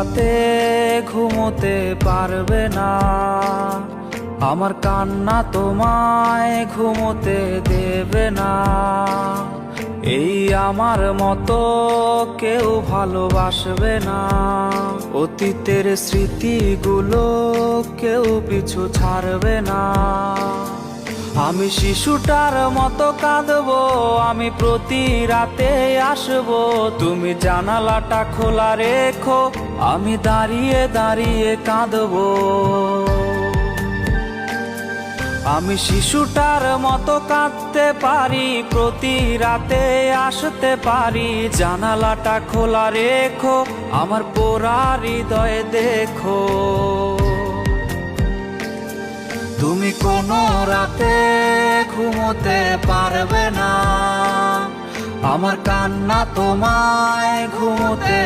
রাতে ঘুমোতে পারবে না, আমার কান্না তোমায় ঘুমোতে দেবে না। এই আমার মতো কেউ ভালোবাসবে না, অতীতের স্মৃতিগুলো কেউ পিছু ছাড়বে না। আমি শিশুটার মতো কাঁদবো, আমি প্রতি রাতে আসবো, তুমি জানালাটা খোলা রেখো, আমি দাঁড়িয়ে দাঁড়িয়ে কাঁদবো। আমি শিশুটার মতো কাঁদতে পারি, প্রতি রাতে আসতে পারি, জানালাটা খোলা রেখো, আমার পোড়া হৃদয় দেখো। তুমি কোনো রাতে ঘুমোতে পারবে না, আমার কান্না তোমায় ঘুমোতে